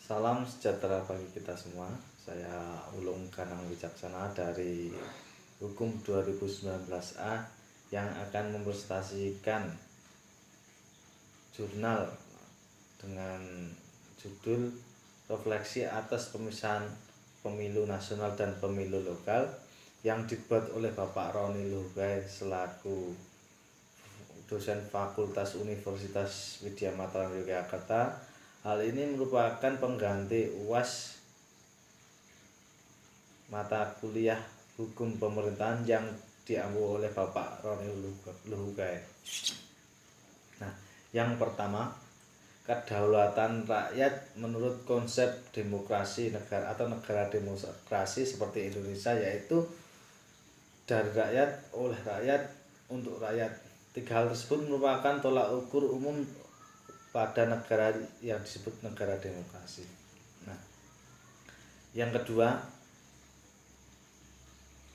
Salam sejahtera bagi kita semua. Saya Ulung Ganang Wicaksana dari Hukum 2019A yang akan mempresentasikan jurnal dengan judul Refleksi atas Pemisahan Pemilu Nasional dan Pemilu Lokal yang dibuat oleh Bapak Roni Luhugai selaku dosen Fakultas Universitas Widya Mataram Yogyakarta. Hal ini merupakan pengganti UAS mata kuliah hukum pemerintahan yang diambil oleh Bapak Roni Luhugai. Nah, yang pertama, kedaulatan rakyat menurut konsep demokrasi negara atau negara demokrasi seperti Indonesia, yaitu dari rakyat, oleh rakyat, untuk rakyat. Tiga hal tersebut merupakan tolak ukur umum pada negara yang disebut negara demokrasi. Nah, yang kedua,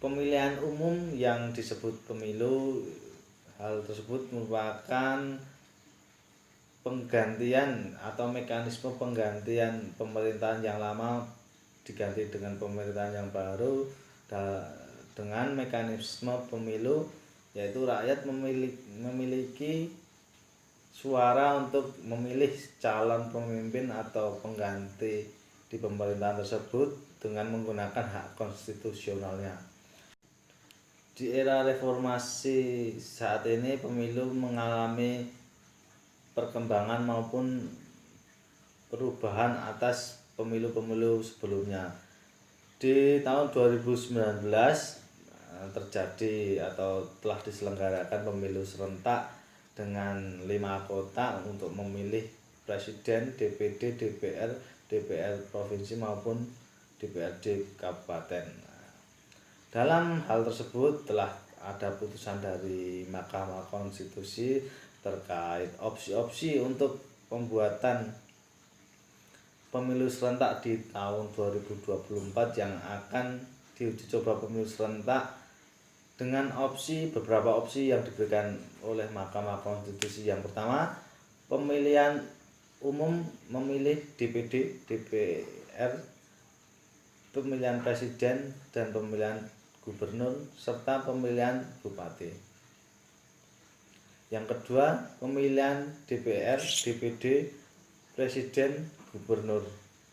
pemilihan umum yang disebut pemilu, hal tersebut merupakan penggantian atau mekanisme penggantian pemerintahan yang lama diganti dengan pemerintahan yang baru dengan mekanisme pemilu, yaitu rakyat memiliki suara untuk memilih calon pemimpin atau pengganti di pemerintahan tersebut dengan menggunakan hak konstitusionalnya. Di era reformasi saat ini, pemilu mengalami perkembangan maupun perubahan atas pemilu-pemilu sebelumnya. Di tahun 2019 terjadi atau telah diselenggarakan pemilu serentak dengan 5 kota untuk memilih presiden, DPD, DPR, DPR provinsi maupun DPRD kabupaten. Dalam hal tersebut telah ada putusan dari Mahkamah Konstitusi terkait opsi-opsi untuk pembuatan pemilu serentak di tahun 2024 yang akan diuji coba pemilu serentak dengan beberapa opsi yang diberikan oleh Mahkamah Konstitusi. Yang pertama, pemilihan umum memilih DPD, DPR, pemilihan presiden dan pemilihan gubernur serta pemilihan bupati. Yang kedua, pemilihan DPR, DPD, presiden, gubernur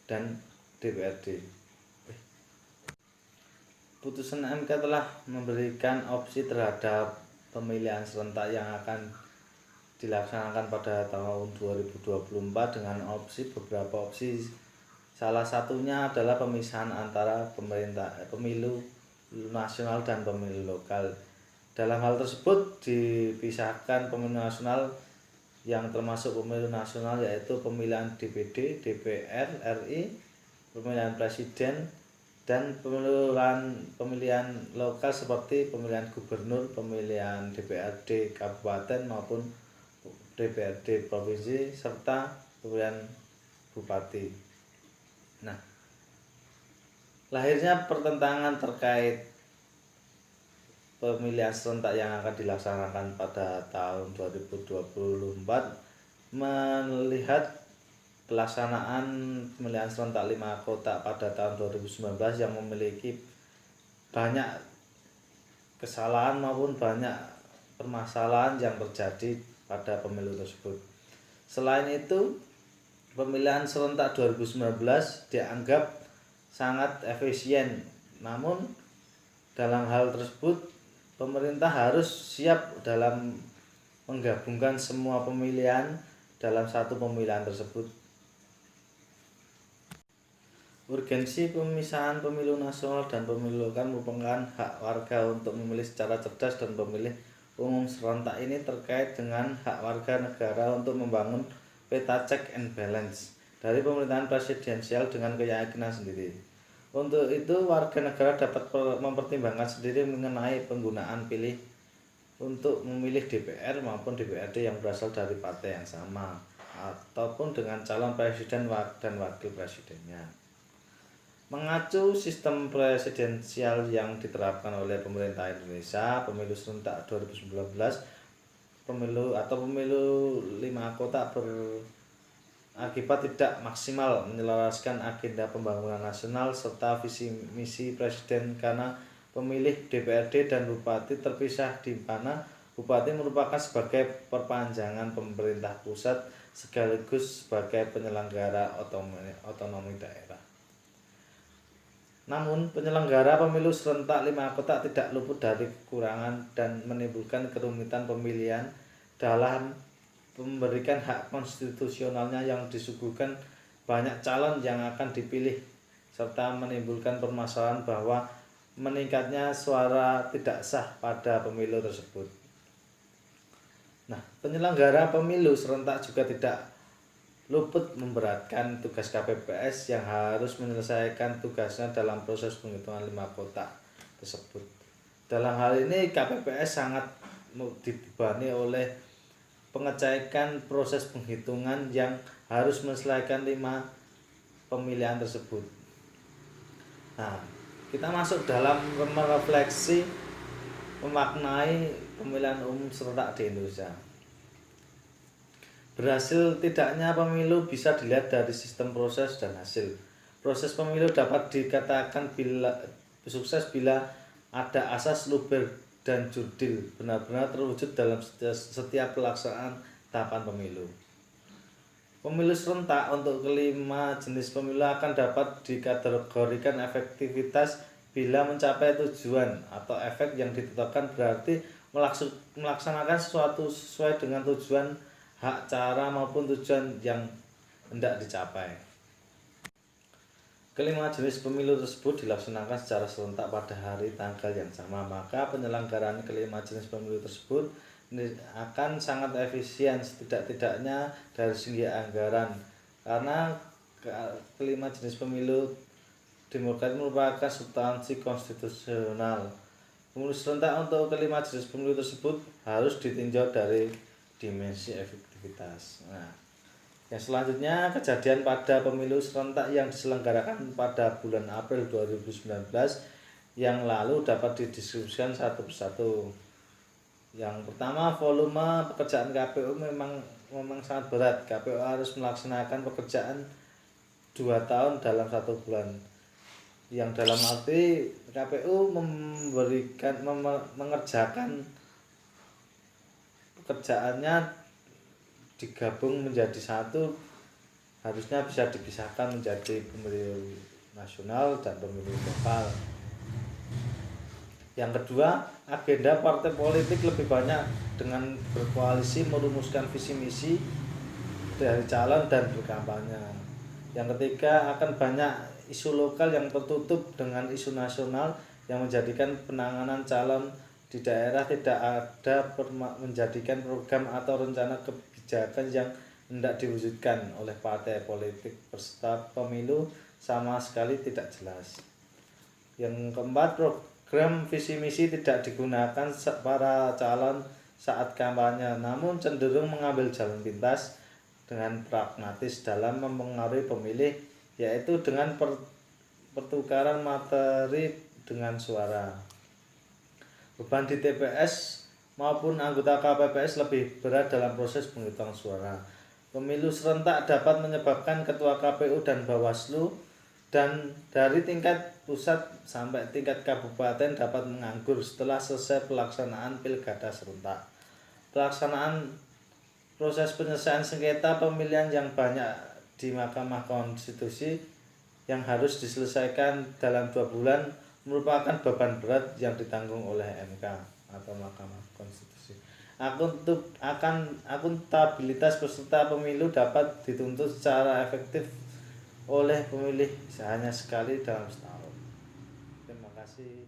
dan DPRD. Putusan MK telah memberikan opsi terhadap pemilihan serentak yang akan dilaksanakan pada tahun 2024 dengan beberapa opsi. Salah satunya adalah pemisahan antara pemilu nasional dan pemilu lokal. Dalam hal tersebut dipisahkan pemilu nasional yang termasuk pemilu nasional, yaitu pemilihan DPD, DPR RI, pemilihan presiden, dan pemilihan lokal seperti pemilihan gubernur, pemilihan DPRD kabupaten maupun DPRD provinsi serta pemilihan bupati. Nah, lahirnya pertentangan terkait pemilihan serentak yang akan dilaksanakan pada tahun 2024 melihat pelaksanaan pemilihan serentak 5 kota pada tahun 2019 yang memiliki banyak kesalahan maupun banyak permasalahan yang terjadi pada pemilu tersebut. Selain itu, pemilihan serentak 2019 dianggap sangat efisien. Namun dalam hal tersebut pemerintah harus siap dalam menggabungkan semua pemilihan dalam satu pemilihan tersebut. Urgensi pemisahan pemilu nasional dan pemilu lokal merupakan hak warga untuk memilih secara cerdas, dan pemilih umum serentak ini terkait dengan hak warga negara untuk membangun peta check and balance dari pemerintahan presidensial dengan keyakinan sendiri. Untuk itu, warga negara dapat mempertimbangkan sendiri mengenai penggunaan pilih untuk memilih DPR maupun DPRD yang berasal dari partai yang sama ataupun dengan calon presiden dan wakil presidennya. Mengacu sistem presidensial yang diterapkan oleh pemerintah Indonesia, pemilu serentak 2019, pemilu 5 kota akibat tidak maksimal menyelaraskan agenda pembangunan nasional serta visi misi presiden karena pemilih DPRD dan bupati terpisah, di mana bupati merupakan sebagai perpanjangan pemerintah pusat sekaligus sebagai penyelenggara otonomi daerah. Namun, penyelenggara pemilu serentak 5 kotak tidak luput dari kekurangan dan menimbulkan kerumitan pemilihan dalam memberikan hak konstitusionalnya yang disuguhkan banyak calon yang akan dipilih, serta menimbulkan permasalahan bahwa meningkatnya suara tidak sah pada pemilu tersebut. Nah, penyelenggara pemilu serentak juga tidak luput memberatkan tugas KPPS yang harus menyelesaikan tugasnya dalam proses penghitungan 5 kotak tersebut. Dalam hal ini KPPS sangat dibebani oleh pengecekan proses penghitungan yang harus menyelesaikan 5 pemilihan tersebut. Nah, kita masuk dalam merefleksi memaknai pemilihan umum serentak di Indonesia. Berhasil tidaknya pemilu bisa dilihat dari sistem proses dan hasil. Proses pemilu dapat dikatakan sukses bila ada asas luber dan jurdil benar-benar terwujud dalam setiap pelaksanaan tahapan pemilu. Pemilu serentak untuk kelima jenis pemilu akan dapat dikategorikan efektivitas bila mencapai tujuan atau efek yang ditetapkan, berarti melaksanakan sesuatu sesuai dengan tujuan, hak, cara maupun tujuan yang hendak dicapai. Kelima jenis pemilu tersebut dilaksanakan secara serentak pada hari tanggal yang sama, maka penyelenggaraan kelima jenis pemilu tersebut akan sangat efisien setidak-tidaknya dari segi anggaran, karena kelima jenis pemilu demokrasi merupakan substansi konstitusional. Pemilu serentak untuk kelima jenis pemilu tersebut harus ditinjau dari dimensi efektivitas. Nah, yang selanjutnya, kejadian pada pemilu serentak yang diselenggarakan pada bulan April 2019 yang lalu dapat didiskusikan satu persatu. Yang pertama, volume pekerjaan KPU memang sangat berat. KPU harus melaksanakan pekerjaan 2 tahun dalam 1 bulan. Yang dalam arti KPU mengerjakan pekerjaannya digabung menjadi satu, harusnya bisa dipisahkan menjadi pemilu nasional dan pemilu lokal. Yang kedua, agenda partai politik lebih banyak dengan berkoalisi merumuskan visi misi dari calon dan berkampanye. Yang ketiga, akan banyak isu lokal yang tertutup dengan isu nasional yang menjadikan penanganan calon di daerah tidak ada menjadikan program atau rencana kebijakan yang hendak diwujudkan oleh partai politik peserta pemilu sama sekali tidak jelas. Yang keempat, program visi misi tidak digunakan para calon saat kampanye, namun cenderung mengambil jalan pintas dengan pragmatis dalam mempengaruhi pemilih, yaitu dengan pertukaran materi dengan suara. Beban di TPS maupun anggota KPPS lebih berat dalam proses penghitungan suara. Pemilu serentak dapat menyebabkan ketua KPU dan Bawaslu dan dari tingkat pusat sampai tingkat kabupaten dapat menganggur setelah selesai pelaksanaan pilkada serentak. Pelaksanaan proses penyelesaian sengketa pemilihan yang banyak di Mahkamah Konstitusi yang harus diselesaikan dalam 2 bulan merupakan beban berat yang ditanggung oleh MK atau Mahkamah Konstitusi. Akuntabilitas peserta pemilu dapat dituntut secara efektif oleh pemilih hanya sekali dalam setahun. Terima kasih.